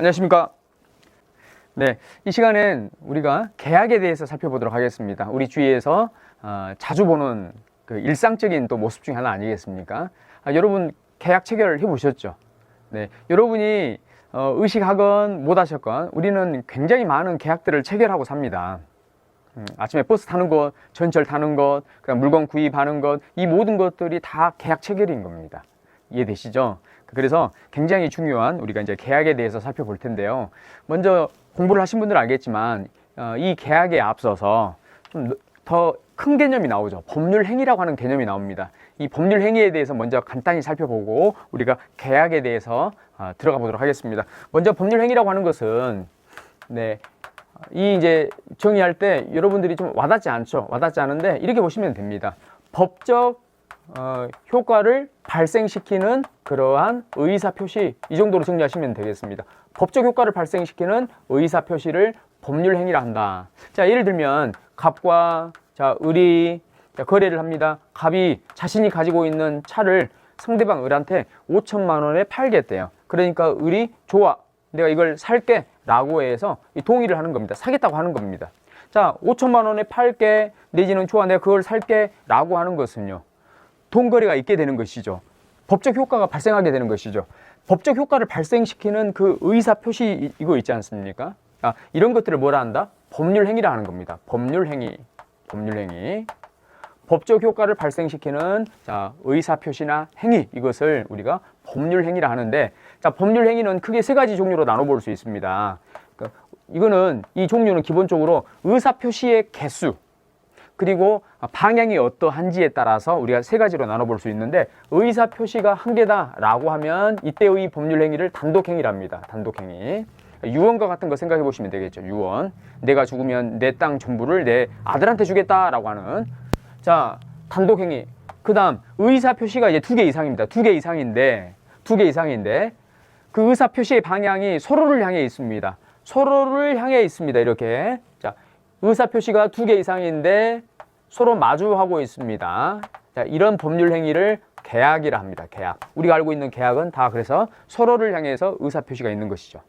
안녕하십니까. 네, 이 시간엔 우리가 계약에 대해서 살펴보도록 하겠습니다. 우리 주위에서 자주 보는 그 일상적인 또 모습 중에 하나 아니겠습니까? 여러분 계약 체결을 해보셨죠? 네, 여러분이 의식하건 못 하셨건 우리는 굉장히 많은 계약들을 체결하고 삽니다. 아침에 버스 타는 것, 전철 타는 것, 그냥 물건 구입하는 것, 이 모든 것들이 다 계약 체결인 겁니다. 이해되시죠? 그래서 굉장히 중요한 우리가 이제 계약에 대해서 살펴볼 텐데요. 먼저 공부를 하신 분들은 알겠지만 이 계약에 앞서서 좀 더 큰 개념이 나오죠. 법률 행위라고 하는 개념이 나옵니다. 이 법률 행위에 대해서 먼저 간단히 살펴보고 우리가 계약에 대해서 들어가 보도록 하겠습니다. 먼저 법률 행위라고 하는 것은 이 이제 정의할 때 여러분들이 좀 와닿지 않죠. 와닿지 않은데 이렇게 보시면 됩니다. 법적 효과를 발생시키는 그러한 의사표시, 이 정도로 정리하시면 되겠습니다. 법적 효과를 발생시키는 의사표시를 법률행위라 한다. 자, 예를 들면 갑과 을이 거래를 합니다. 갑이 자신이 가지고 있는 차를 상대방 을한테 5천만 원에 팔겠대요. 그러니까 을이 좋아, 내가 이걸 살게 라고 해서 동의를 하는 겁니다. 사겠다고 하는 겁니다. 자, 5천만 원에 팔게, 내지는 좋아, 내가 그걸 살게 라고 하는 것은요, 돈거래가 있게 되는 것이죠. 법적 효과가 발생하게 되는 것이죠. 법적 효과를 발생시키는 그 의사표시 이거 있지 않습니까? 이런 것들을 뭐라 한다? 법률행위라 하는 겁니다. 법률행위. 법적 효과를 발생시키는 의사표시나 행위, 이것을 우리가 법률행위라 하는데, 법률행위는 크게 세 가지 종류로 나눠볼 수 있습니다. 이거는, 이 종류는 기본적으로 의사표시의 개수, 그리고 방향이 어떠한지에 따라서 우리가 세 가지로 나눠볼 수 있는데, 의사표시가 한 개다라고 하면 이때의 법률행위를 단독행위랍니다. 단독행위. 유언과 같은 거 생각해 보시면 되겠죠. 유언. 내가 죽으면 내 땅 전부를 내 아들한테 주겠다라고 하는 단독행위. 그 다음 의사표시가 이제 2개 이상입니다. 2개 이상인데 그 의사표시의 방향이 서로를 향해 있습니다. 서로를 향해 있습니다. 이렇게. 의사표시가 2개 이상인데 서로 마주하고 있습니다. 이런 법률행위를 계약이라 합니다. 계약. 우리가 알고 있는 계약은 다 그래서 서로를 향해서 의사표시가 있는 것이죠.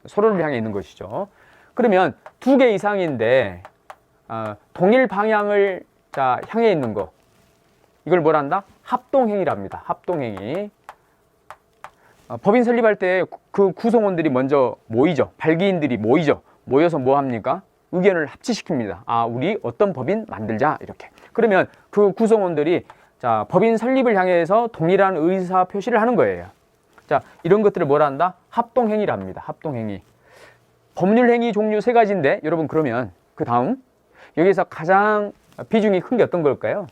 서로를 향해 있는 것이죠. 그러면 2개 이상인데 동일 방향을 향해 있는 거, 이걸 뭐라 한다? 합동행위랍니다. 합동행위. 법인 설립할 때 그 구성원들이 먼저 모이죠. 발기인들이 모이죠. 모여서 뭐 합니까? 의견을 합치시킵니다. 우리 어떤 법인 만들자, 이렇게. 그러면 그 구성원들이 법인 설립을 향해서 동일한 의사 표시를 하는 거예요. 이런 것들을 뭐라 한다? 합동행위랍니다. 합동행위. 법률행위 종류 3가지인데, 여러분, 그러면 그 다음 여기서 가장 비중이 큰 게 어떤 걸까요?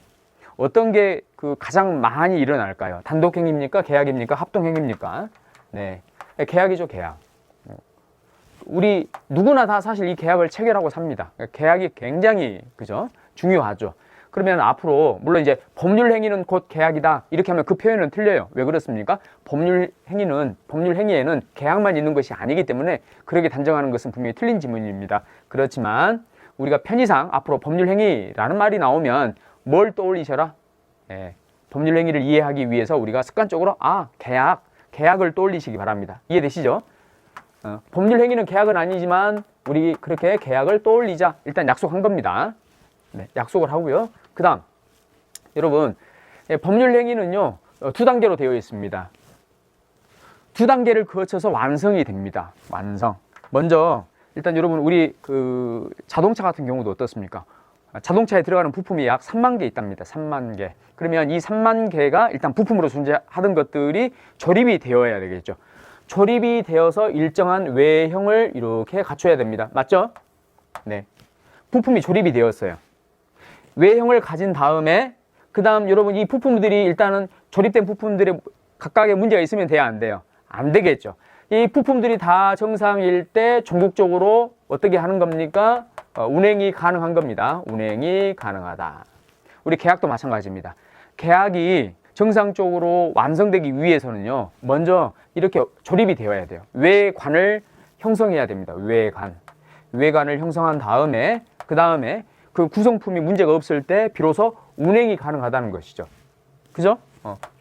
어떤 게 가장 많이 일어날까요? 단독행위입니까? 계약입니까? 합동행위입니까? 네, 계약이죠. 계약. 우리 누구나 다 사실 이 계약을 체결하고 삽니다. 계약이 굉장히 중요하죠. 그러면 앞으로 물론 이제 법률행위는 곧 계약이다, 이렇게 하면 그 표현은 틀려요. 왜 그렇습니까? 법률행위에는 계약만 있는 것이 아니기 때문에 그렇게 단정하는 것은 분명히 틀린 지문입니다. 그렇지만 우리가 편의상 앞으로 법률행위라는 말이 나오면 뭘 떠올리셔라? 법률행위를 이해하기 위해서 우리가 습관적으로 계약을 떠올리시기 바랍니다. 이해되시죠? 법률행위는 계약은 아니지만 우리 그렇게 계약을 떠올리자, 일단 약속한 겁니다. 네, 약속을 하고요. 그 다음, 여러분, 법률행위는요 2단계로 되어 있습니다. 2단계를 거쳐서 완성이 됩니다. 완성. 먼저 일단 여러분, 우리 자동차 같은 경우도 어떻습니까? 자동차에 들어가는 부품이 약 3만 개 있답니다. 3만 개. 그러면 이 3만 개가 일단 부품으로 존재하던 것들이 조립이 되어야 되겠죠. 조립이 되어서 일정한 외형을 이렇게 갖춰야 됩니다. 맞죠? 네. 부품이 조립이 되었어요. 외형을 가진 다음에, 그 다음 여러분, 이 부품들이 일단은 조립된 부품들의 각각의 문제가 있으면 돼야 안 돼요? 안 되겠죠. 이 부품들이 다 정상일 때 전국적으로 어떻게 하는 겁니까? 운행이 가능한 겁니다. 운행이 가능하다. 우리 계약도 마찬가지입니다. 계약이 정상적으로 완성되기 위해서는요, 먼저 이렇게 조립이 되어야 돼요. 외관을 형성해야 됩니다. 외관을 형성한 다음에, 그 다음에 그 구성품이 문제가 없을 때 비로소 운행이 가능하다는 것이죠. 그죠?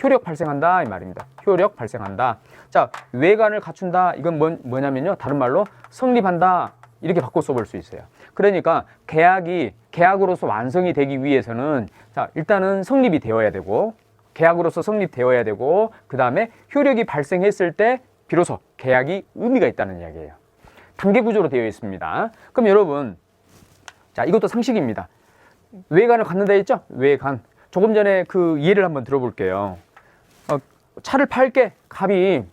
효력 발생한다 이 말입니다. 효력 발생한다. 자, 외관을 갖춘다. 이건 뭐냐면요. 다른 말로 성립한다. 이렇게 바꿔 써볼 수 있어요. 그러니까 계약으로서 완성이 되기 위해서는 자, 일단은 성립이 되어야 되고 계약으로서 성립되어야 되고 그 다음에 효력이 발생했을 때 비로소 계약이 의미가 있다는 이야기예요. 단계 구조로 되어 있습니다. 그럼 여러분, 자, 이것도 상식입니다. 외관을 갖는다 했죠? 외관. 조금 전에 그 예를 한번 들어볼게요. 차를 팔게. 갑이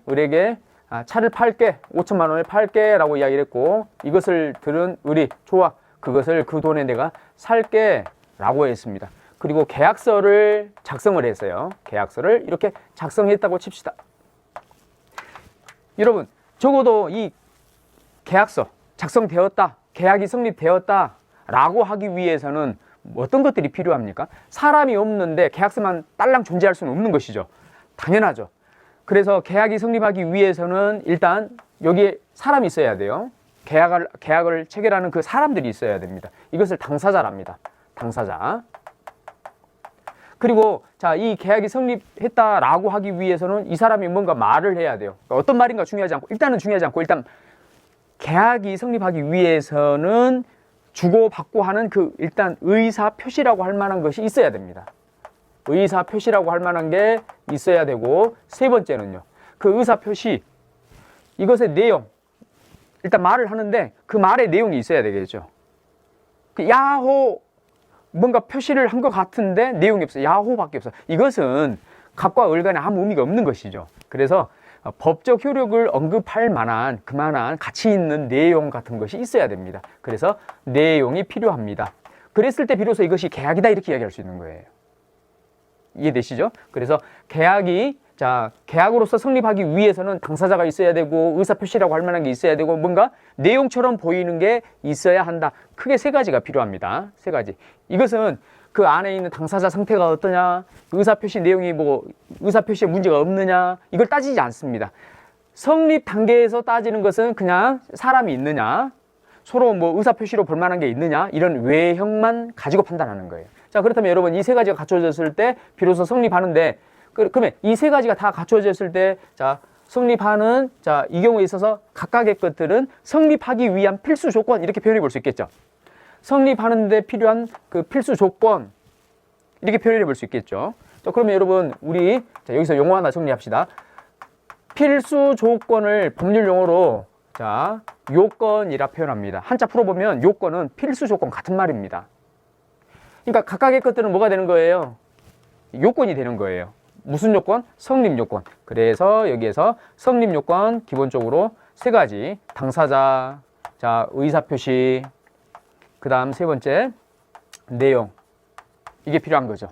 을에게 차를 팔게. 5천만 원에 팔게 라고 이야기를 했고 이것을 들은 을이 좋아. 그것을 그 돈에 내가 살게 라고 했습니다. 그리고 계약서를 작성을 했어요. 계약서를 이렇게 작성했다고 칩시다. 여러분, 적어도 이 계약서 작성되었다, 계약이 성립되었다 라고 하기 위해서는 어떤 것들이 필요합니까? 사람이 없는데 계약서만 딸랑 존재할 수는 없는 것이죠. 당연하죠. 그래서 계약이 성립하기 위해서는 일단 여기에 사람이 있어야 돼요. 계약을 체결하는 그 사람들이 있어야 됩니다. 이것을 당사자랍니다. 당사자. 그리고 자, 이 계약이 성립했다라고 하기 위해서는 이 사람이 뭔가 말을 해야 돼요. 그러니까 어떤 말인가 중요하지 않고 일단 계약이 성립하기 위해서는 주고받고 하는 그 일단 의사 표시라고 할 만한 것이 있어야 됩니다. 의사 표시라고 할 만한 게 있어야 되고 세 번째는요. 그 의사 표시 이것의 내용 일단 말을 하는데 그 말의 내용이 있어야 되겠죠. 그 야호 뭔가 표시를 한 것 같은데 내용이 없어요. 야호밖에 없어요. 이것은 갑과 을 간에 아무 의미가 없는 것이죠. 그래서 법적 효력을 언급할 만한 그만한 가치 있는 내용 같은 것이 있어야 됩니다. 그래서 내용이 필요합니다. 그랬을 때 비로소 이것이 계약이다 이렇게 이야기할 수 있는 거예요. 이해되시죠? 그래서 계약으로서 성립하기 위해서는 당사자가 있어야 되고 의사표시라고 할 만한 게 있어야 되고 뭔가 내용처럼 보이는 게 있어야 한다. 크게 세 가지가 필요합니다. 세 가지. 이것은 그 안에 있는 당사자 상태가 어떠냐, 의사표시 내용이 의사표시에 문제가 없느냐 이걸 따지지 않습니다. 성립 단계에서 따지는 것은 그냥 사람이 있느냐, 서로 의사표시로 볼 만한 게 있느냐 이런 외형만 가지고 판단하는 거예요. 자, 그렇다면 여러분 이 세 가지가 갖춰졌을 때 비로소 성립하는데 그러면 이 세 가지가 다 갖춰졌을 때 성립하는 이 경우에 있어서 각각의 것들은 성립하기 위한 필수 조건 이렇게 표현해 볼 수 있겠죠. 성립하는 데 필요한 그 필수 조건 이렇게 표현해 볼 수 있겠죠. 자, 그러면 여러분 우리 여기서 용어 하나 정리합시다. 필수 조건을 법률 용어로 요건이라 표현합니다. 한자 풀어보면 요건은 필수 조건 같은 말입니다. 그러니까 각각의 것들은 뭐가 되는 거예요? 요건이 되는 거예요. 무슨 요건? 성립 요건. 그래서 여기에서 성립 요건 기본적으로 세 가지. 당사자, 의사표시, 그 다음 세 번째 내용. 이게 필요한 거죠.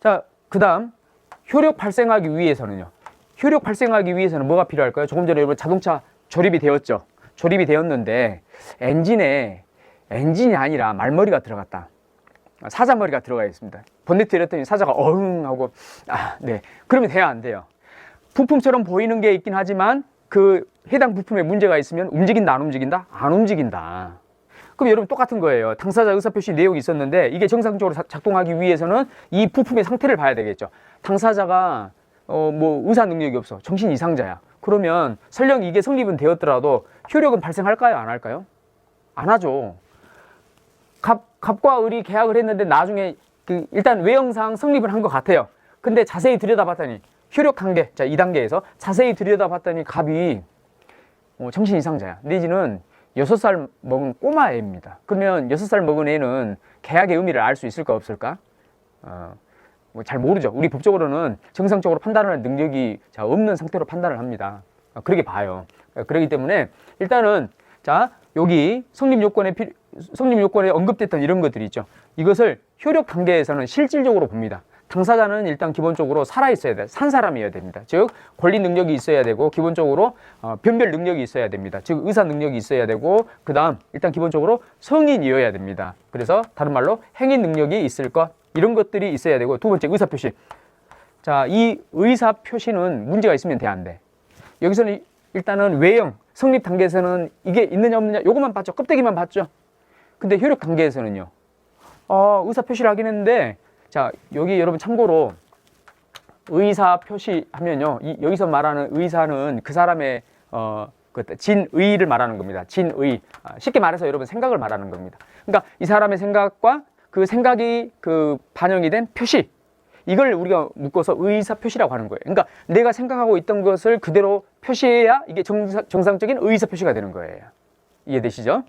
자, 그 다음 효력 발생하기 위해서는요. 효력 발생하기 위해서는 뭐가 필요할까요? 조금 전에 여러분 자동차 조립이 되었죠. 조립이 되었는데 엔진이 아니라 말머리가 들어갔다. 사자머리가 들어가 있습니다. 본네트 열었더니 사자가 어흥 하고 네. 그러면 돼야 안 돼요. 부품처럼 보이는 게 있긴 하지만 그 해당 부품에 문제가 있으면 움직인다 안 움직인다? 안 움직인다. 그럼 여러분 똑같은 거예요. 당사자 의사표시 내용이 있었는데 이게 정상적으로 작동하기 위해서는 이 부품의 상태를 봐야 되겠죠. 당사자가 의사 능력이 없어. 정신 이상자야. 그러면 설령 이게 성립은 되었더라도 효력은 발생할까요? 안 할까요? 안 하죠. 갑과 을이 계약을 했는데 나중에 일단 외형상 성립을 한 것 같아요. 근데 자세히 들여다봤더니 효력 단계, 2단계에서 자세히 들여다봤더니 갑이 정신 이상자야. 내지는 6살 먹은 꼬마 애입니다. 그러면 6살 먹은 애는 계약의 의미를 알 수 있을까 없을까? 잘 모르죠. 우리 법적으로는 정상적으로 판단하는 능력이 없는 상태로 판단을 합니다. 그렇게 봐요. 그렇기 때문에 일단은 여기 성립 요건에 언급됐던 이런 것들이 있죠. 이것을 효력 단계에서는 실질적으로 봅니다. 당사자는 일단 기본적으로 살아있어야 돼. 산 사람이어야 됩니다. 즉 권리 능력이 있어야 되고 기본적으로 변별 능력이 있어야 됩니다. 즉 의사 능력이 있어야 되고 그 다음 일단 기본적으로 성인이어야 됩니다. 그래서 다른 말로 행위 능력이 있을 것 이런 것들이 있어야 되고 두 번째 의사표시. 이 의사표시는 문제가 있으면 돼 안 돼. 여기서는 일단은 외형 성립 단계에서는 이게 있느냐 없느냐 요것만 봤죠. 껍데기만 봤죠. 근데 효력 단계에서는요. 의사표시를 하긴 했는데 자, 여기 여러분 참고로 의사 표시하면요. 여기서 말하는 의사는 그 사람의 진의를 말하는 겁니다. 진의. 쉽게 말해서 여러분 생각을 말하는 겁니다. 그러니까 이 사람의 생각과 그 생각이 반영이 된 표시. 이걸 우리가 묶어서 의사 표시라고 하는 거예요. 그러니까 내가 생각하고 있던 것을 그대로 표시해야 이게 정상적인 의사 표시가 되는 거예요. 이해되시죠?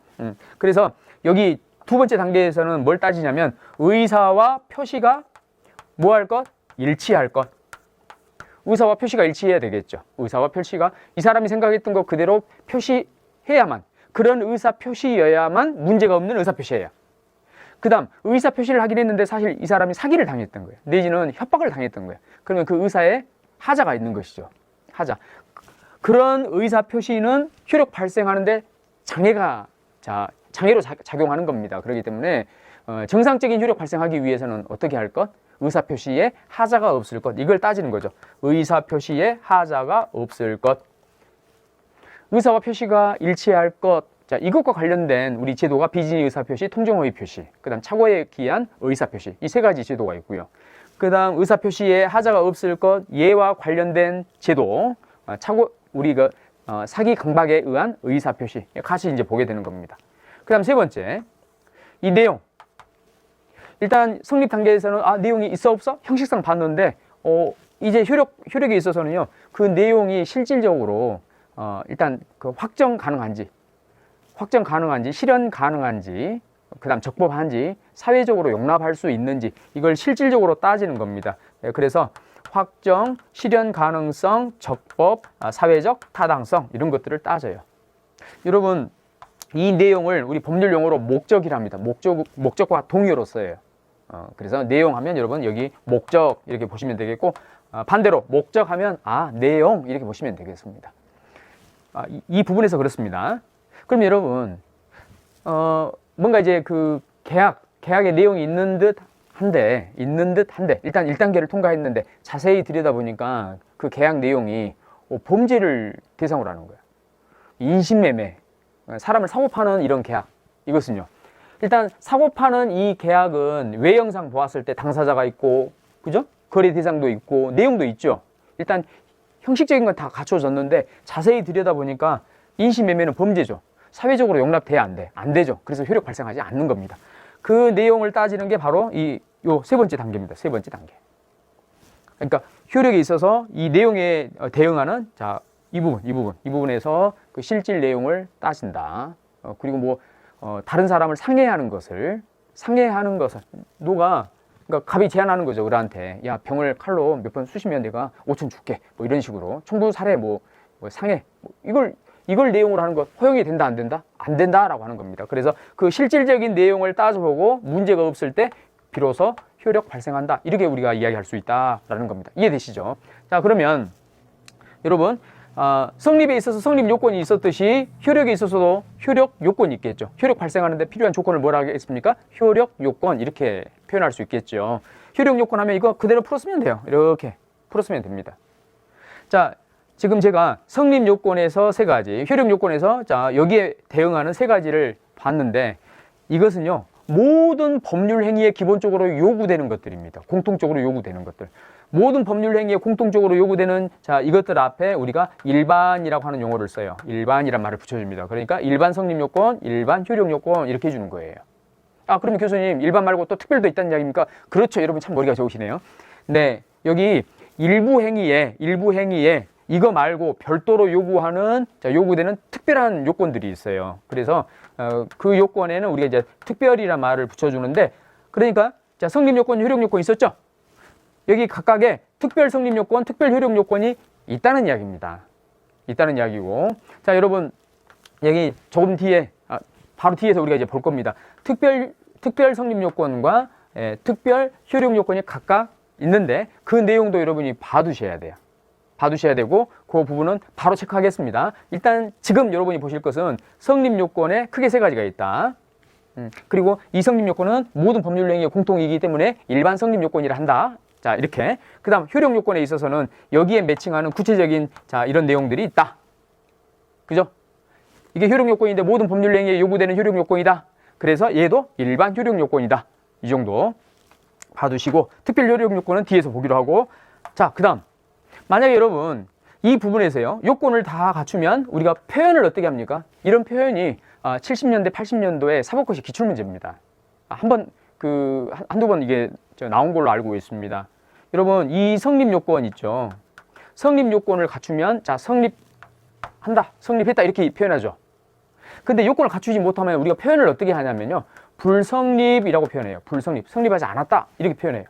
그래서 여기 두 번째 단계에서는 뭘 따지냐면 의사와 표시가 뭐 할 것? 일치할 것. 의사와 표시가 일치해야 되겠죠. 의사와 표시가 이 사람이 생각했던 것 그대로 표시해야만, 그런 의사 표시여야만 문제가 없는 의사 표시예요. 그 다음 의사 표시를 하긴 했는데 사실 이 사람이 사기를 당했던 거예요. 내지는 협박을 당했던 거예요. 그러면 그 의사에 하자가 있는 것이죠. 하자. 그런 의사 표시는 효력 발생하는데 장애로 작용하는 겁니다. 그렇기 때문에 정상적인 효력 발생하기 위해서는 어떻게 할 것? 의사 표시에 하자가 없을 것. 이걸 따지는 거죠. 의사 표시에 하자가 없을 것. 의사와 표시가 일치할 것. 자, 이것과 관련된 우리 제도가 비진의 의사 표시, 통정허위 표시, 그 다음 착오에 기한 의사 표시, 이 세 가지 제도가 있고요. 그 다음 의사 표시에 하자가 없을 것, 얘와 관련된 제도, 우리가 사기 강박에 의한 의사 표시, 같이 이제 보게 되는 겁니다. 그 다음 세 번째, 이 내용. 일단 성립 단계에서는 내용이 있어 없어? 형식상 봤는데 이제 효력에 있어서는요, 그 내용이 실질적으로 일단 그 확정 가능한지, 실현 가능한지, 그 다음 적법한지, 사회적으로 용납할 수 있는지, 이걸 실질적으로 따지는 겁니다. 그래서 확정, 실현 가능성, 적법, 사회적 타당성, 이런 것들을 따져요. 여러분, 이 내용을 우리 법률 용어로 목적이랍니다. 목적과 동의어로 써요. 그래서 내용 하면 여러분 여기 목적 이렇게 보시면 되겠고, 반대로 목적 하면 내용 이렇게 보시면 되겠습니다. 이 부분에서 그렇습니다. 그럼 여러분 뭔가 이제 그 계약의 내용이 있는 듯 한데 일단 1단계를 통과했는데 자세히 들여다보니까 그 계약 내용이 범죄를 대상으로 하는 거예요. 인신매매, 사람을 사고 파는 이런 계약. 이것은요, 일단 사고 파는 이 계약은 외형상 보았을 때 당사자가 있고, 그죠? 거래 대상도 있고 내용도 있죠. 일단 형식적인 건 다 갖춰졌는데 자세히 들여다보니까 인신매매는 범죄죠. 사회적으로 용납돼야 안 되죠. 그래서 효력 발생하지 않는 겁니다. 그 내용을 따지는 게 바로 요 세 번째 단계입니다. 세 번째 단계. 그러니까 효력에 있어서 이 내용에 대응하는 이 부분에서 그 실질 내용을 따진다. 그리고 다른 사람을 상해하는 것을 그러니까 갑이 제안하는 거죠. 을한테, 야, 병을 칼로 몇 번 쑤시면 내가 5천 줄게. 이런 식으로 총부 살해, 상해, 이걸 내용으로 하는 것 허용이 된다, 안 된다? 안 된다라고 하는 겁니다. 그래서 그 실질적인 내용을 따져보고 문제가 없을 때 비로소 효력 발생한다. 이렇게 우리가 이야기할 수 있다라는 겁니다. 이해되시죠? 자, 그러면 여러분, 성립에 있어서 성립 요건이 있었듯이 효력에 있어서도 효력 요건이 있겠죠. 효력 발생하는데 필요한 조건을 뭐라 하겠습니까? 효력 요건, 이렇게 표현할 수 있겠죠. 효력 요건 하면 이거 그대로 풀었으면 돼요. 이렇게 풀었으면 됩니다. 자, 지금 제가 성립 요건에서 세 가지, 효력 요건에서 여기에 대응하는 세 가지를 봤는데, 이것은요, 모든 법률 행위에 기본적으로 요구되는 것들입니다. 공통적으로 요구되는 것들. 모든 법률 행위에 공통적으로 요구되는 이것들 앞에 우리가 일반이라고 하는 용어를 써요. 일반이란 말을 붙여줍니다. 그러니까 일반 성립 요건, 일반 효력 요건 이렇게 해주는 거예요. 그러면 교수님, 일반 말고 또 특별도 있다는 이야기입니까? 그렇죠. 여러분 참 머리가 좋으시네요. 네, 여기 일부 행위에 이거 말고 별도로 요구되는 특별한 요건들이 있어요. 그래서 그 요건에는 우리가 이제 특별이란 말을 붙여주는데, 그러니까 성립 요건, 효력 요건 있었죠? 여기 각각의 특별 성립 요건, 특별 효력 요건이 있다는 이야기입니다. 있다는 이야기고, 자, 여러분 여기 조금 뒤에 바로 뒤에서 우리가 이제 볼 겁니다. 특별 성립 요건과 특별 효력 요건이 각각 있는데 그 내용도 여러분이 봐두셔야 돼요. 봐두셔야 되고, 그 부분은 바로 체크하겠습니다. 일단 지금 여러분이 보실 것은 성립 요건에 크게 세 가지가 있다. 그리고 이 성립 요건은 모든 법률 행위의 공통이기 때문에 일반 성립 요건이라 한다. 자, 이렇게. 그 다음 효력 요건에 있어서는 여기에 매칭하는 구체적인 이런 내용들이 있다. 그죠? 이게 효력 요건인데 모든 법률 행위에 요구되는 효력 요건이다. 그래서 얘도 일반 효력 요건이다. 이 정도. 봐두시고 특별 효력 요건은 뒤에서 보기로 하고, 자, 그 다음 만약에 여러분 이 부분에서요 요건을 다 갖추면 우리가 표현을 어떻게 합니까? 이런 표현이 70년대 80년도에 사법고시 기출문제입니다. 한번 한두 번 이게 나온 걸로 알고 있습니다. 여러분 이 성립 요건 있죠. 성립 요건을 갖추면 자 성립한다, 성립했다 이렇게 표현하죠. 근데 요건을 갖추지 못하면 우리가 표현을 어떻게 하냐면요, 불성립이라고 표현해요. 불성립, 성립하지 않았다 이렇게 표현해요.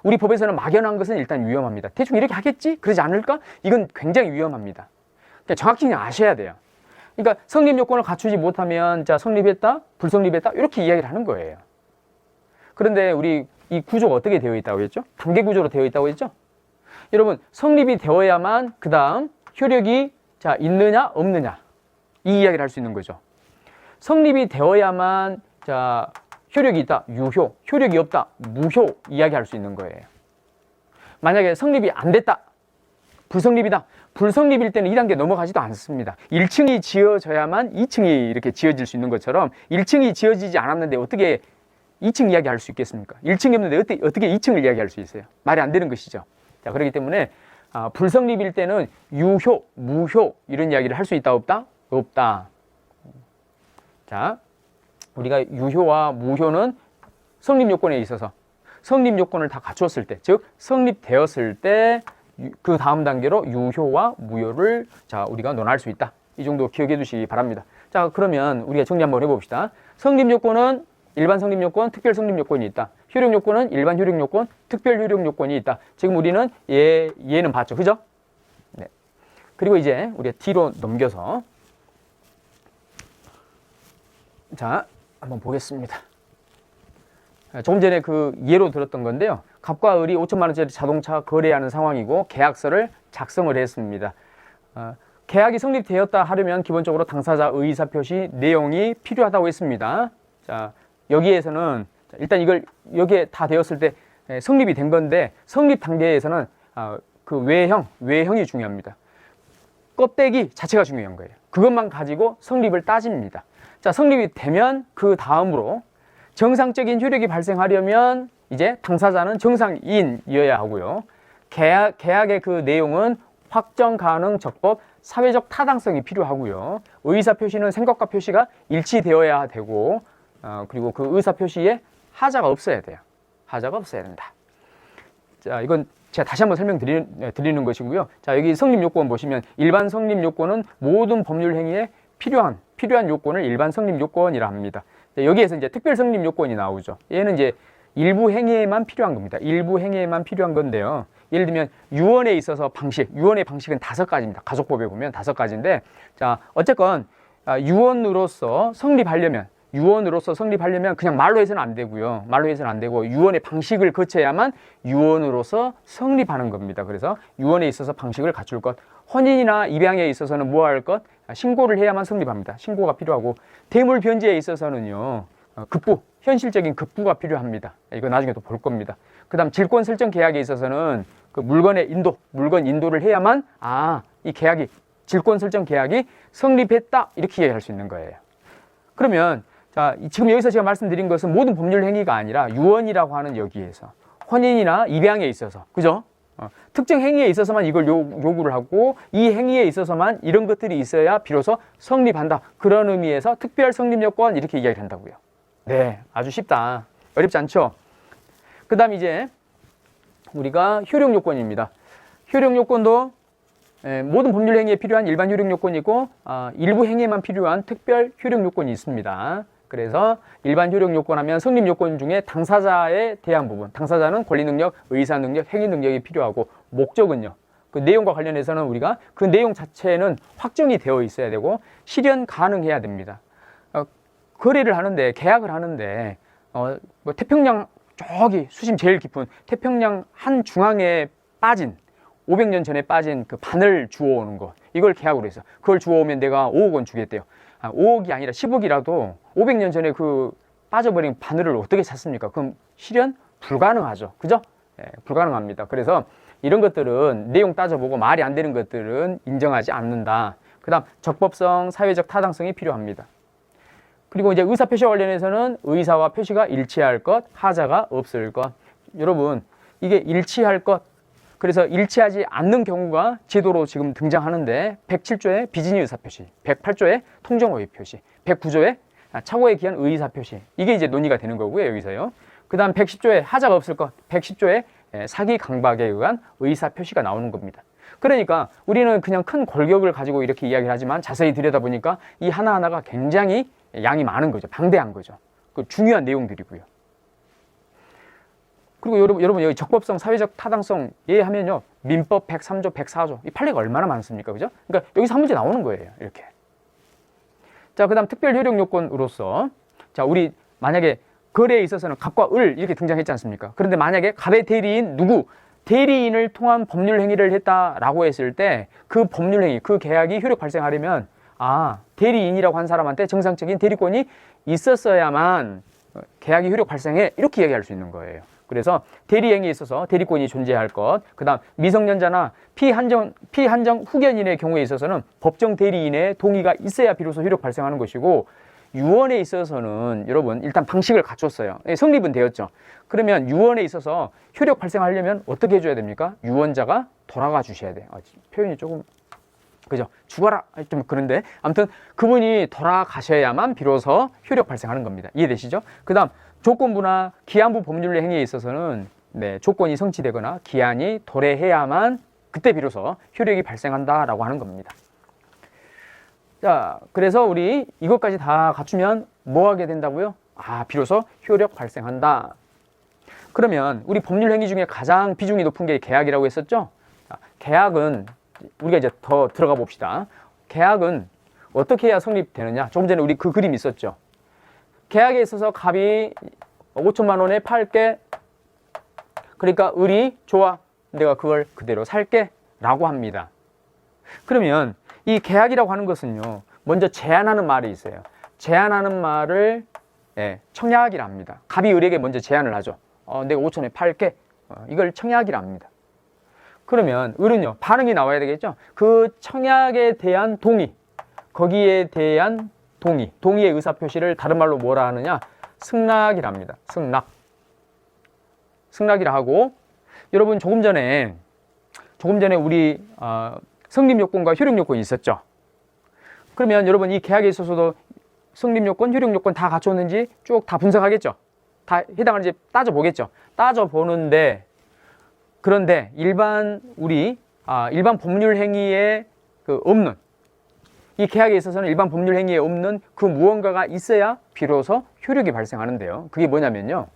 우리 법에서는 막연한 것은 일단 위험합니다. 대충 이렇게 하겠지? 그러지 않을까? 이건 굉장히 위험합니다. 그러니까 정확히 그냥 아셔야 돼요. 그러니까 성립 요건을 갖추지 못하면 자 성립했다, 불성립했다 이렇게 이야기를 하는 거예요. 그런데 우리 이 구조가 어떻게 되어 있다고 했죠? 단계 구조로 되어 있다고 했죠? 여러분 성립이 되어야만 그 다음 효력이 자 있느냐 없느냐 이 이야기를 할 수 있는 거죠. 성립이 되어야만 자 효력이 있다, 유효, 효력이 없다, 무효 이야기할 수 있는 거예요. 만약에 성립이 안 됐다, 불성립이다, 불성립일 때는 2단계 넘어가지도 않습니다. 1층이 지어져야만 2층이 이렇게 지어질 수 있는 것처럼 1층이 지어지지 않았는데 어떻게 2층 이야기할 수 있겠습니까? 1층이 없는데 어떻게 2층을 이야기할 수 있어요? 말이 안 되는 것이죠. 자, 그렇기 때문에 불성립일 때는 유효, 무효 이런 이야기를 할 수 있다, 없다? 없다. 자, 우리가 유효와 무효는 성립 요건에 있어서 성립 요건을 다 갖추었을 때, 즉 성립되었을 때 그 다음 단계로 유효와 무효를 자 우리가 논할 수 있다. 이 정도 기억해 두시기 바랍니다. 자, 그러면 우리가 정리 한번 해봅시다. 성립 요건은 일반 성립 요건, 특별 성립 요건이 있다. 효력 요건은 일반 효력 요건, 특별 효력 요건이 있다. 지금 우리는 얘는 봤죠, 그죠? 네. 그리고 이제 우리가 뒤로 넘겨서 자 한번 보겠습니다. 조금 전에 그 예로 들었던 건데요. 갑과 을이 5천만 원짜리 자동차 거래하는 상황이고 계약서를 작성을 했습니다. 계약이 성립되었다 하려면 기본적으로 당사자 의사표시 내용이 필요하다고 했습니다. 자, 여기에서는 일단 이걸 여기에 다 되었을 때 성립이 된 건데 성립 단계에서는 그 외형이 중요합니다. 껍데기 자체가 중요한 거예요. 그것만 가지고 성립을 따집니다. 자, 성립이 되면 그 다음으로 정상적인 효력이 발생하려면 이제 당사자는 정상인이어야 하고요. 계약의 그 내용은 확정 가능 적법 사회적 타당성이 필요하고요. 의사표시는 생각과 표시가 일치되어야 되고 그리고 그 의사표시에 하자가 없어야 돼요. 하자가 없어야 된다. 자, 이건 제가 다시 한번 설명드리는 것이고요. 자, 여기 성립 요건 보시면 일반 성립 요건은 모든 법률 행위에 필요한 요건을 일반 성립 요건이라 합니다. 여기에서 이제 특별 성립 요건이 나오죠. 얘는 이제 일부 행위에만 필요한 겁니다. 일부 행위에만 필요한 건데요. 예를 들면 유언에 있어서 유언의 방식은 5가지입니다. 가족법에 보면 5가지인데, 자, 어쨌건 유언으로서 성립하려면 그냥 말로 해서는 안 되고요. 말로 해서는 안 되고 유언의 방식을 거쳐야만 유언으로서 성립하는 겁니다. 그래서 유언에 있어서 방식을 갖출 것, 혼인이나 입양에 있어서는 뭐 할 것? 신고를 해야만 성립합니다. 신고가 필요하고 대물 변제에 있어서는요. 현실적인 급부가 필요합니다. 이거 나중에 또 볼 겁니다. 그 다음 질권 설정 계약에 있어서는 그 물건 인도를 해야만 이 계약이 질권 설정 계약이 성립했다 이렇게 얘기할 수 있는 거예요. 그러면 자, 지금 여기서 제가 말씀드린 것은 모든 법률 행위가 아니라 유언이라고 하는 여기에서 혼인이나 입양에 있어서, 그죠? 특정 행위에 있어서만 이걸 요구를 하고 이 행위에 있어서만 이런 것들이 있어야 비로소 성립한다. 그런 의미에서 특별 성립 요건 이렇게 이야기를 한다고요. 네, 아주 쉽다. 어렵지 않죠? 그 다음 이제 우리가 효력 요건입니다. 효력 요건도 모든 법률 행위에 필요한 일반 효력 요건이고 일부 행위에만 필요한 특별 효력 요건이 있습니다. 그래서 일반 효력 요건 하면 성립 요건 중에 당사자에 대한 부분, 당사자는 권리 능력, 의사 능력, 행위 능력이 필요하고 목적은요. 그 내용과 관련해서는 우리가 그 내용 자체는 확정이 되어 있어야 되고 실현 가능해야 됩니다. 거래를 하는데, 계약을 하는데 뭐 태평양 저기 수심 제일 깊은 태평양 한 중앙에 빠진 500년 전에 빠진 그 바늘 주워오는 거, 이걸 계약으로 해서 그걸 주워오면 내가 5억 원 주겠대요. 5억이 아니라 10억이라도 500년 전에 그 빠져버린 바늘을 어떻게 찾습니까? 그럼 실현 불가능하죠. 그죠? 불가능합니다. 그래서 이런 것들은 내용 따져보고 말이 안 되는 것들은 인정하지 않는다. 그 다음 적법성, 사회적 타당성이 필요합니다. 그리고 이제 의사 표시와 관련해서는 의사와 표시가 일치할 것, 하자가 없을 것. 여러분, 이게 일치할 것. 그래서 일치하지 않는 경우가 제도로 지금 등장하는데 107조의 비진의 의사 표시, 108조의 통정오해 표시, 109조의 착오에 기한 의사 표시. 이게 이제 논의가 되는 거고요, 여기서요. 그 다음 110조의 하자가 없을 것, 110조의 사기 강박에 의한 의사 표시가 나오는 겁니다. 그러니까 우리는 그냥 큰 골격을 가지고 이렇게 이야기를 하지만 자세히 들여다보니까 이 하나하나가 굉장히 양이 많은 거죠. 방대한 거죠. 그 중요한 내용들이고요. 그리고 여러분 여기 적법성, 사회적 타당성 예 하면요. 민법 103조, 104조. 이 판례가 얼마나 많습니까? 그죠? 그러니까 여기서 한 문제 나오는 거예요. 이렇게. 자, 그 다음 특별 효력 요건으로서 자, 우리 만약에 거래에 있어서는 갑과 을 이렇게 등장했지 않습니까? 그런데 만약에 갑의 대리인 누구, 대리인을 통한 법률 행위를 했다라고 했을 때 그 법률 행위, 그 계약이 효력 발생하려면 대리인이라고 한 사람한테 정상적인 대리권이 있었어야만 계약이 효력 발생해 이렇게 얘기할 수 있는 거예요. 그래서 대리행위에 있어서 대리권이 존재할 것, 그 다음 미성년자나 피한정 후견인의 경우에 있어서는 법정 대리인의 동의가 있어야 비로소 효력 발생하는 것이고, 유언에 있어서는 여러분 일단 방식을 갖췄어요. 성립은 되었죠. 그러면 유언에 있어서 효력 발생하려면 어떻게 해줘야 됩니까? 유언자가 돌아가 주셔야 돼요. 표현이 조금 그죠? 죽어라 좀 그런데 아무튼 그분이 돌아가셔야만 비로소 효력 발생하는 겁니다. 이해되시죠? 그 다음 조건부나 기한부 법률 행위에 있어서는 조건이 성취되거나 기한이 도래해야만 그때 비로소 효력이 발생한다라고 하는 겁니다. 자, 그래서 우리 이것까지 다 갖추면 뭐 하게 된다고요? 비로소 효력 발생한다. 그러면 우리 법률 행위 중에 가장 비중이 높은 게 계약이라고 했었죠? 계약은 우리가 이제 더 들어가 봅시다. 계약은 어떻게 해야 성립되느냐? 조금 전에 우리 그 그림 있었죠? 계약에 있어서 갑이 5천만 원에 팔게. 그러니까 을이 좋아. 내가 그걸 그대로 살게. 라고 합니다. 그러면 이 계약이라고 하는 것은요. 먼저 제안하는 말이 있어요. 제안하는 말을 청약이라 합니다. 갑이 을에게 먼저 제안을 하죠. 내가 5천에 팔게. 이걸 청약이라 합니다. 그러면 을은요. 반응이 나와야 되겠죠. 그 청약에 대한 동의. 거기에 대한 동의의 의사표시를 다른 말로 뭐라 하느냐? 승낙이라 합니다. 승낙이라 하고, 여러분 조금 전에 우리 성립요건과 효력요건이 있었죠. 그러면 여러분 이 계약에 있어서도 성립요건, 효력요건 다 갖췄는지 쭉 다 분석하겠죠. 다 해당하는지 따져보겠죠. 따져보는데, 그런데 일반 법률 행위에 없는, 이 계약에 있어서는 일반 법률 행위에 없는 그 무언가가 있어야 비로소 효력이 발생하는데요. 그게 뭐냐면요.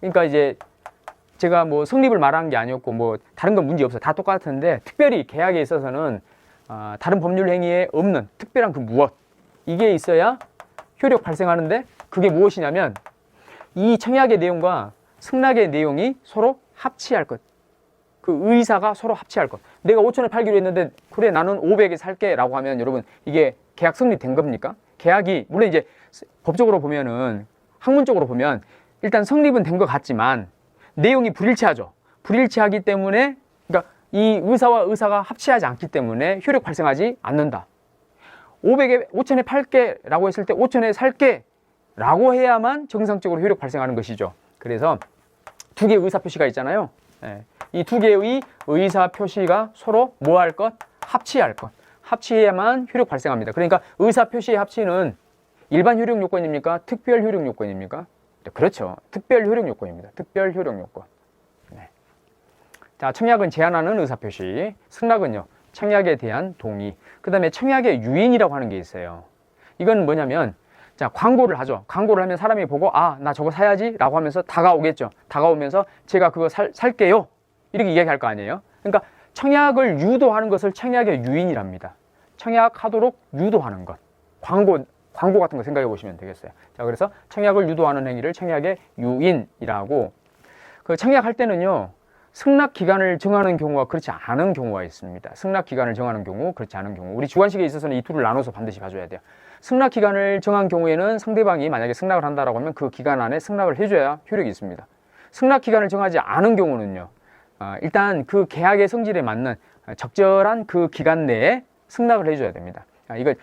그러니까 이제 제가 뭐 성립을 말한 게 아니었고 뭐 다른 건 문제 없어요. 다 똑같은데 특별히 계약에 있어서는 다른 법률 행위에 없는 특별한 그 무엇, 이게 있어야 효력 발생하는데, 그게 무엇이냐면 이 청약의 내용과 승낙의 내용이 서로 합치할 것. 그 의사가 서로 합치할 것. 내가 5천에 팔기로 했는데 그래 나는 500에 살게 라고 하면 여러분 이게 계약 성립된 겁니까? 계약이 물론 이제 법적으로 보면은, 학문적으로 보면 일단 성립은 된 것 같지만 내용이 불일치하죠. 불일치하기 때문에, 그러니까 이 의사와 의사가 합치하지 않기 때문에 효력 발생하지 않는다. 5천에 팔게 라고 했을 때 5천에 살게 라고 해야만 정상적으로 효력 발생하는 것이죠. 그래서 두 개의 의사표시가 있잖아요. 이 두 개의 의사표시가 서로 뭐 할 것? 합치할 것. 합치해야만 효력 발생합니다. 그러니까 의사표시의 합치는 일반 효력 요건입니까? 특별 효력 요건입니까? 그렇죠. 특별 효력 요건입니다. 특별 효력 요건. 자, 청약은 제안하는 의사표시, 승낙은요, 청약에 대한 동의. 그 다음에 청약의 유인이라고 하는 게 있어요. 이건 뭐냐면, 자, 광고를 하죠. 광고를 하면 사람이 보고, 나 저거 사야지 라고 하면서 다가오겠죠. 다가오면서 제가 그거 살게요. 이렇게 이야기할 거 아니에요. 그러니까 청약을 유도하는 것을 청약의 유인이랍니다. 청약하도록 유도하는 것. 광고 같은 거 생각해 보시면 되겠어요. 자, 그래서 청약을 유도하는 행위를 청약의 유인이라고. 그 청약할 때는요, 승낙 기간을 정하는 경우와 그렇지 않은 경우가 있습니다. 승낙 기간을 정하는 경우, 그렇지 않은 경우. 우리 주관식에 있어서는 이 둘을 나눠서 반드시 봐줘야 돼요. 승낙 기간을 정한 경우에는 상대방이 만약에 승낙을 한다라고 하면 그 기간 안에 승낙을 해줘야 효력이 있습니다. 승낙 기간을 정하지 않은 경우는요, 일단 그 계약의 성질에 맞는 적절한 그 기간 내에 승낙을 해줘야 됩니다. 이걸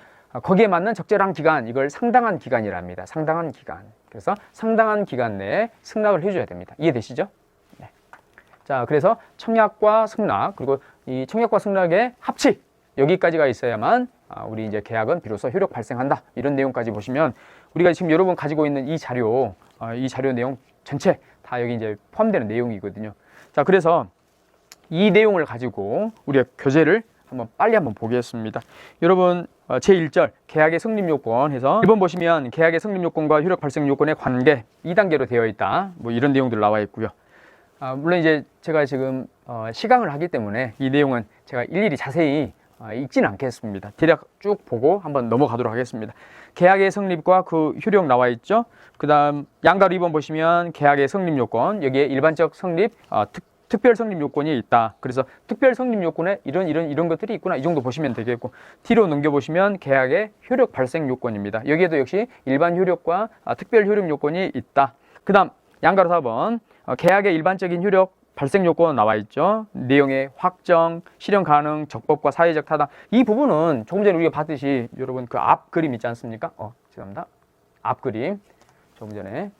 거기에 맞는 적절한 기간, 이걸 상당한 기간이랍니다. 상당한 기간. 그래서 상당한 기간 내에 승낙을 해줘야 됩니다. 이해되시죠? 네. 자, 그래서 청약과 승낙, 그리고 이 청약과 승낙의 합치, 여기까지가 있어야만 우리 이제 계약은 비로소 효력 발생한다. 이런 내용까지 보시면 우리가 지금 여러분 가지고 있는 이 자료 내용 전체 다 여기 이제 포함되는 내용이거든요. 자, 그래서 이 내용을 가지고 우리가 교재를 빨리 한번 보겠습니다. 여러분, 제1절 계약의 성립 요건 해서 1번 보시면 계약의 성립 요건과 효력 발생 요건의 관계 2단계로 되어 있다. 뭐 이런 내용들 나와 있고요. 물론 이제 제가 지금 시강을 하기 때문에 이 내용은 제가 일일이 자세히 읽지는 않겠습니다. 대략 쭉 보고 한번 넘어가도록 하겠습니다. 계약의 성립과 그 효력 나와 있죠. 그 다음 양가로 2번 보시면 계약의 성립 요건, 여기에 일반적 성립, 특별 성립 요건이 있다. 그래서 특별 성립 요건에 이런 것들이 있구나. 이 정도 보시면 되겠고, 뒤로 넘겨보시면 계약의 효력 발생 요건입니다. 여기에도 역시 일반 효력과 특별 효력 요건이 있다. 그 다음 양가로 4번 계약의 일반적인 효력 발생 요건 나와 있죠. 내용의 확정, 실현 가능, 적법과 사회적 타당. 이 부분은 조금 전에 우리가 봤듯이 여러분 그 앞 그림 있지 않습니까? 죄송합니다. 앞 그림. 조금 전에.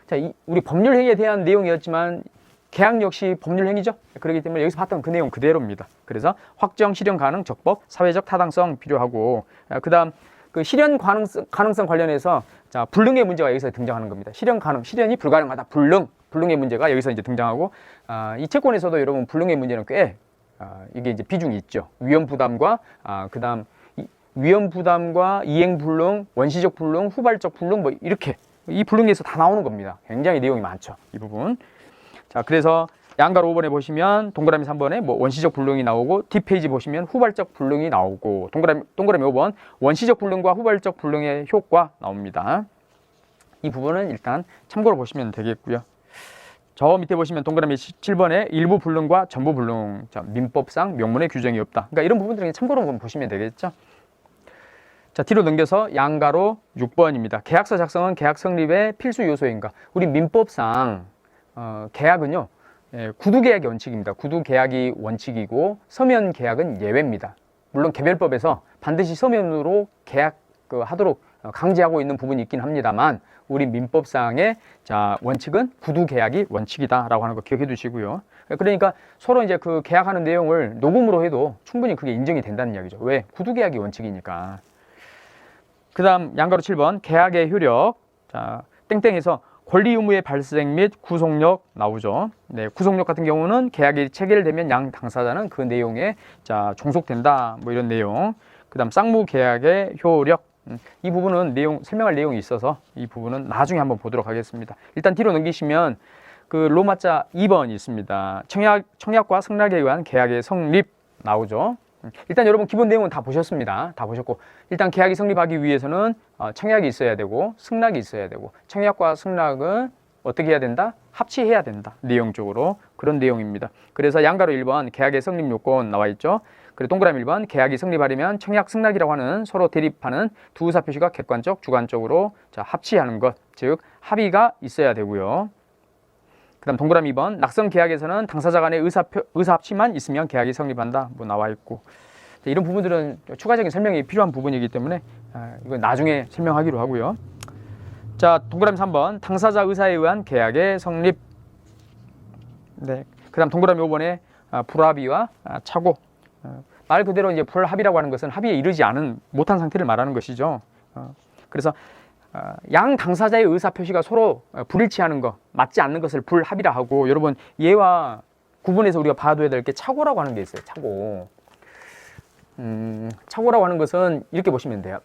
자, 우리 법률 행위에 대한 내용이었지만 계약 역시 법률 행위죠. 그렇기 때문에 여기서 봤던 그 내용 그대로입니다. 그래서 확정, 실현 가능, 적법, 사회적 타당성 필요하고, 그다음 그 실현 가능성 관련해서 자, 불능의 문제가 여기서 등장하는 겁니다. 실현이 불가능하다. 불능의 문제가 여기서 이제 등장하고, 이 채권에서도 여러분 불능의 문제는 꽤 이게 이제 비중이 있죠. 위험 부담과 그다음 위험 부담과 이행 불능, 원시적 불능, 후발적 불능 뭐 이렇게 이 불능에서 다 나오는 겁니다. 굉장히 내용이 많죠. 이 부분. 자, 그래서 양가로 5번에 보시면 동그라미 3번에 뭐 원시적 불능이 나오고, 뒷페이지 보시면 후발적 불능이 나오고, 동그라미 5번 원시적 불능과 후발적 불능의 효과 나옵니다. 이 부분은 일단 참고로 보시면 되겠고요. 저 밑에 보시면 동그라미 7번에 일부 불능과 전부 불능, 자, 민법상 명문의 규정이 없다. 그러니까 이런 부분들은 참고로 보시면 되겠죠. 자, 뒤로 넘겨서 양가로 6번입니다. 계약서 작성은 계약 성립의 필수 요소인가? 우리 민법상 계약은요, 구두 계약이 원칙입니다. 구두 계약이 원칙이고 서면 계약은 예외입니다. 물론 개별법에서 반드시 서면으로 계약 하도록 강제하고 있는 부분이 있긴 합니다만, 우리 민법상의 원칙은 구두 계약이 원칙이다라고 하는 거 기억해 두시고요. 그러니까 서로 이제 그 계약하는 내용을 녹음으로 해도 충분히 그게 인정이 된다는 이야기죠. 왜? 구두 계약이 원칙이니까. 그 다음 양가로 7번 계약의 효력, 자, 땡땡에서 권리 의무의 발생 및 구속력 나오죠. 네, 구속력 같은 경우는 계약이 체결되면 양 당사자는 그 내용에 종속된다. 뭐 이런 내용. 그 다음 쌍무 계약의 효력. 이 부분은 설명할 내용이 있어서 이 부분은 나중에 한번 보도록 하겠습니다. 일단 뒤로 넘기시면 그 로마자 2번이 있습니다. 청약과 승낙에 의한 계약의 성립 나오죠. 일단 여러분 기본 내용은 다 보셨습니다. 다 보셨고, 일단 계약이 성립하기 위해서는 청약이 있어야 되고 승낙이 있어야 되고, 청약과 승낙은 어떻게 해야 된다? 합치해야 된다. 내용적으로 그런 내용입니다. 그래서 양가로 1번 계약의 성립 요건 나와 있죠. 그리고 동그라미 1번 계약이 성립하려면 청약 승낙이라고 하는 서로 대립하는 두 의사 표시가 객관적, 주관적으로 합치하는 것, 즉 합의가 있어야 되고요. 그 다음 동그라미 2번 낙성 계약에서는 당사자 간의 의사 합치만 있으면 계약이 성립한다. 뭐 나와 있고, 이런 부분들은 추가적인 설명이 필요한 부분이기 때문에 이건 나중에 설명하기로 하고요. 자, 동그라미 3번 당사자 의사에 의한 계약의 성립. 네. 그 다음 동그라미 5번에 불합의와 착오. 말 그대로 이제 불합의라고 하는 것은 합의에 이르지 못한 상태를 말하는 것이죠. 그래서 양 당사자의 의사 표시가 서로 불일치하는 것, 맞지 않는 것을 불합의라 하고, 여러분 얘와 구분해서 우리가 봐둬야 될 게 착오라고 하는 게 있어요. 착오. 착오라고 하는 것은 이렇게 보시면 돼요.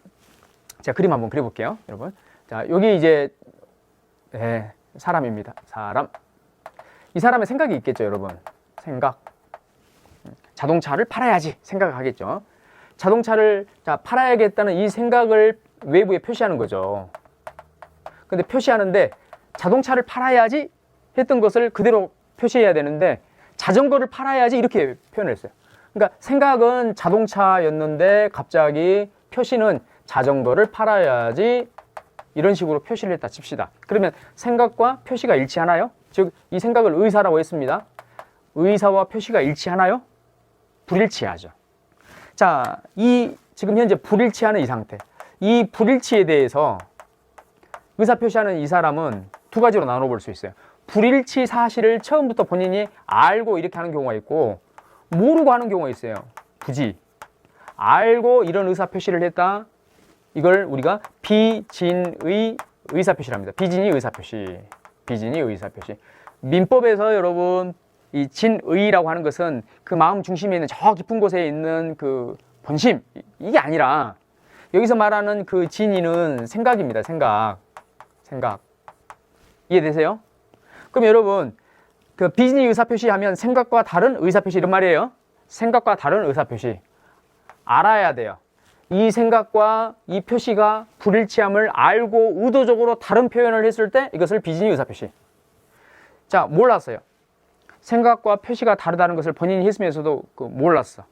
제가 그림 한번 그려볼게요, 여러분. 자, 여기 이제 사람입니다. 사람. 이 사람의 생각이 있겠죠, 여러분. 생각. 자동차를 팔아야지 생각을 하겠죠. 자동차를 팔아야겠다는 이 생각을 외부에 표시하는 거죠. 근데 표시하는데 자동차를 팔아야지 했던 것을 그대로 표시해야 되는데 자전거를 팔아야지 이렇게 표현을 했어요. 그러니까 생각은 자동차였는데 갑자기 표시는 자전거를 팔아야지 이런 식으로 표시를 했다 칩시다. 그러면 생각과 표시가 일치하나요? 즉 이 생각을 의사라고 했습니다. 의사와 표시가 일치하나요? 불일치하죠. 자, 지금 현재 불일치하는 이 상태. 이 불일치에 대해서 의사표시하는 이 사람은 두 가지로 나눠볼 수 있어요. 불일치 사실을 처음부터 본인이 알고 이렇게 하는 경우가 있고, 모르고 하는 경우가 있어요. 굳이 알고 이런 의사표시를 했다, 이걸 우리가 비진의 의사표시랍니다. 비진의 의사표시. 비진의 의사표시. 민법에서 여러분 이 진의라고 하는 것은 그 마음 중심에 있는 저 깊은 곳에 있는 그 본심, 이게 아니라 여기서 말하는 그 진의는 생각입니다. 생각. 이해되세요? 그럼 여러분 그 비진의 의사표시 하면 생각과 다른 의사표시 이런 말이에요. 생각과 다른 의사표시 알아야 돼요. 이 생각과 이 표시가 불일치함을 알고 의도적으로 다른 표현을 했을 때 이것을 비진의 의사표시. 자, 몰랐어요. 생각과 표시가 다르다는 것을 본인이 했으면서도 몰랐어.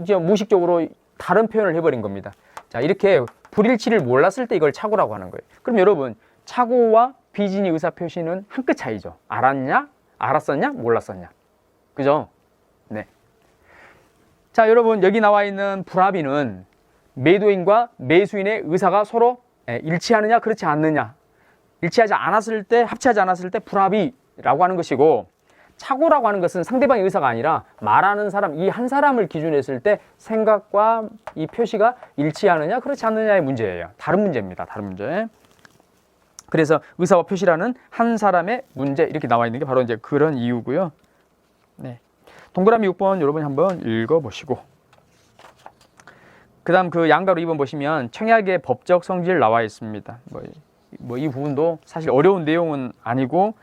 이제 무의식적으로 다른 표현을 해버린 겁니다. 자, 이렇게 불일치를 몰랐을 때 이걸 착오라고 하는 거예요. 그럼 여러분, 착오와 비진의 의사표시는 한 끗 차이죠. 알았냐? 알았었냐? 몰랐었냐? 그죠? 네. 자, 여러분, 여기 나와 있는 불합의는 매도인과 매수인의 의사가 서로 일치하느냐, 그렇지 않느냐. 일치하지 않았을 때, 합치하지 않았을 때 불합의라고 하는 것이고, 착오라고 하는 것은 상대방의 의사가 아니라 말하는 사람, 이 한 사람을 기준으로 했을 때 생각과 이 표시가 일치하느냐, 그렇지 않느냐의 문제예요. 다른 문제입니다. 다른 문제. 그래서 의사와 표시라는 한 사람의 문제, 이렇게 나와 있는 게 바로 이제 그런 이유고요. 네. 동그라미 6번 여러분이 한번 읽어보시고, 그 다음 그 양가로 2번 보시면 청약의 법적 성질 나와 있습니다. 이 부분도 사실 어려운 내용은 아니고,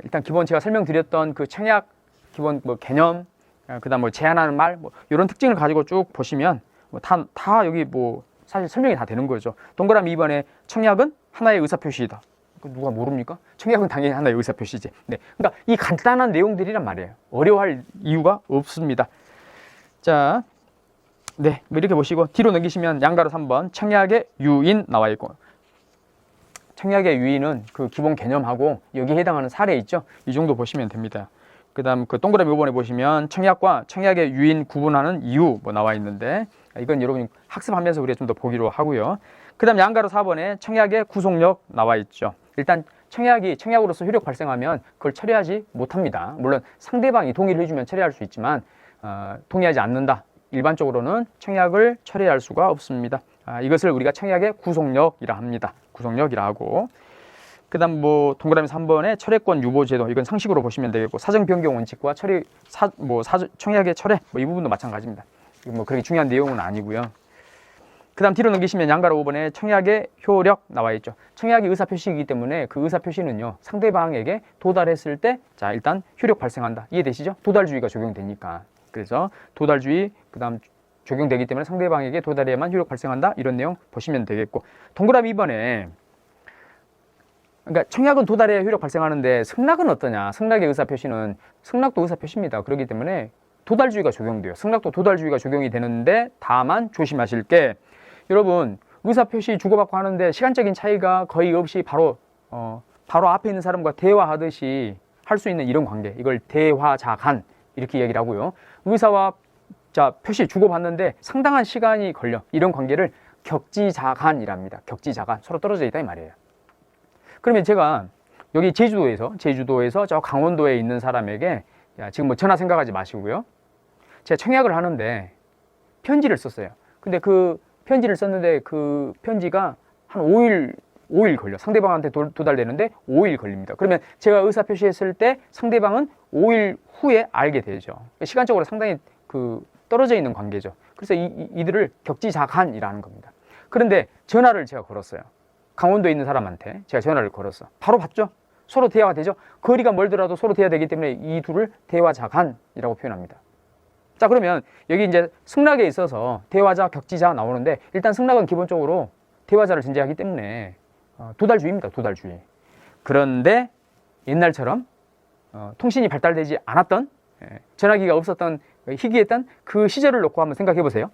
일단 기본 제가 설명드렸던 그 청약 기본 개념, 그 다음 제안하는 말, 이런 특징을 가지고 쭉 보시면 다 여기 사실 설명이 다 되는 거죠. 동그라미 2번에 청약은 하나의 의사표시이다. 누가 모릅니까? 청약은 당연히 하나의 의사표시지. 네. 그러니까 이 간단한 내용들이란 말이에요. 어려워할 이유가 없습니다. 자, 네. 이렇게 보시고 뒤로 넘기시면 양가로 3번 청약의 유인 나와 있고, 청약의 유인은 그 기본 개념하고 여기에 해당하는 사례 있죠? 이 정도 보시면 됩니다. 그 다음 그 동그라미 5번에 보시면 청약과 청약의 유인 구분하는 이유 나와 있는데, 이건 여러분이 학습하면서 우리가 좀 더 보기로 하고요. 그 다음 양가로 4번에 청약의 구속력 나와 있죠. 일단 청약이 청약으로서 효력 발생하면 그걸 처리하지 못합니다. 물론 상대방이 동의를 해주면 처리할 수 있지만 동의하지 않는다. 일반적으로는 청약을 처리할 수가 없습니다. 이것을 우리가 청약의 구속력이라 합니다. 구속력이라 하고, 그 다음 동그라미 3번에 철회권 유보제도, 이건 상식으로 보시면 되겠고, 사정 변경 원칙과 청약의 철회, 이 부분도 마찬가지입니다. 그렇게 중요한 내용은 아니고요. 그 다음 뒤로 넘기시면 양가로 5번에 청약의 효력 나와 있죠. 청약이 의사표시이기 때문에 그 의사표시는요, 상대방에게 도달했을 때, 자, 일단 효력 발생한다. 이해되시죠? 도달주의가 적용되니까. 그래서 도달주의, 그 다음 적용되기 때문에 상대방에게 도달해야만 효력 발생한다. 이런 내용 보시면 되겠고, 동그라미 2번에 그러니까 청약은 도달해야 효력 발생하는데 승낙은 어떠냐? 승낙의 의사표시는 승낙도 의사표시입니다. 그렇기 때문에 도달주의가 적용돼요. 승낙도 도달주의가 적용이 되는데, 다만 조심하실 게, 여러분 의사표시 주고받고 하는데 시간적인 차이가 거의 없이 바로 앞에 있는 사람과 대화하듯이 할 수 있는 이런 관계, 이걸 대화자간 이렇게 얘기를 하고요. 의사와 표시 주고받는데 상당한 시간이 걸려. 이런 관계를 격지자간이랍니다. 격지자간, 서로 떨어져 있다 이 말이에요. 그러면 제가 여기 제주도에서 저 강원도에 있는 사람에게, 야, 지금 전화 생각하지 마시고요, 제가 청약을 하는데 편지를 썼어요. 근데 그 편지를 썼는데 그 편지가 한 5일 걸려. 상대방한테 도달되는데 5일 걸립니다. 그러면 제가 의사표시했을 때 상대방은 5일 후에 알게 되죠. 시간적으로 상당히 떨어져 있는 관계죠. 그래서 이들을 격지자간이라는 겁니다. 그런데 전화를 제가 걸었어요. 강원도에 있는 사람한테 제가 전화를 걸었어. 바로 받죠. 서로 대화가 되죠. 거리가 멀더라도 서로 대화되기 때문에 이 둘을 대화자간이라고 표현합니다. 자, 그러면 여기 이제 승낙에 있어서 대화자, 격지자 나오는데, 일단 승낙은 기본적으로 대화자를 전제하기 때문에 도달주의입니다. 도달주의. 그런데 옛날처럼 통신이 발달되지 않았던, 전화기가 없었던, 희귀했던 그 시절을 놓고 한번 생각해 보세요.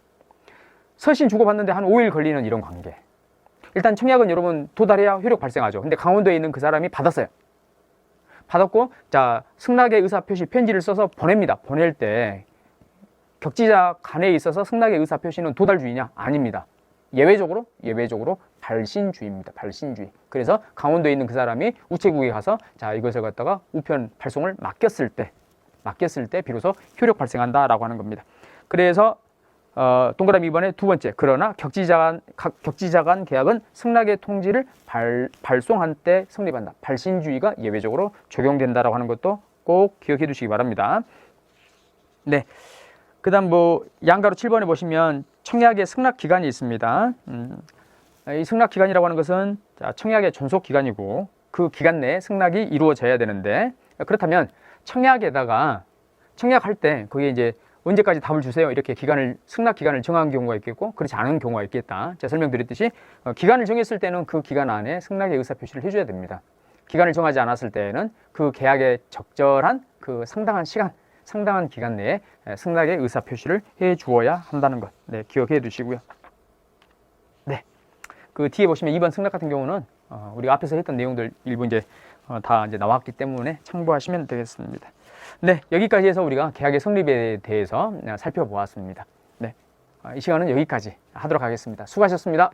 서신 주고받는데 한 5일 걸리는 이런 관계. 일단 청약은 여러분 도달해야 효력 발생하죠. 근데 강원도에 있는 그 사람이 받았어요. 받았고, 자, 승낙의 의사표시 편지를 써서 보냅니다. 보낼 때 격지자 간에 있어서 승낙의 의사표시는 도달주의냐? 아닙니다. 예외적으로 발신주의입니다. 발신주의. 그래서 강원도에 있는 그 사람이 우체국에 가서 자, 이것을 갖다가 우편 발송을 맡겼을 때 비로소 효력 발생한다라고 하는 겁니다. 그래서 동그라미 2번에 두 번째, 그러나 격지자 간 계약은 승낙의 통지를 발송한 때 성립한다. 발신주의가 예외적으로 적용된다라고 하는 것도 꼭 기억해 두시기 바랍니다. 네. 그 다음 양가로 7번에 보시면 청약의 승낙 기간이 있습니다. 이 승낙 기간이라고 하는 것은 청약의 존속 기간이고 그 기간 내에 승낙이 이루어져야 되는데, 그렇다면 청약할 때 거기에 이제 언제까지 답을 주세요 이렇게 승낙 기간을 정한 경우가 있겠고 그렇지 않은 경우가 있겠다. 제가 설명드렸듯이 기간을 정했을 때는 그 기간 안에 승낙의 의사 표시를 해줘야 됩니다. 기간을 정하지 않았을 때는 그 계약에 적절한 그 상당한 기간 내에 승낙의 의사 표시를 해 주어야 한다는 것, 네, 기억해 두시고요. 네, 그 뒤에 보시면 2번 승낙 같은 경우는 우리가 앞에서 했던 내용들 일부 다 나왔기 때문에 참고하시면 되겠습니다. 네, 여기까지 해서 우리가 계약의 성립에 대해서 살펴보았습니다. 네, 이 시간은 여기까지 하도록 하겠습니다. 수고하셨습니다.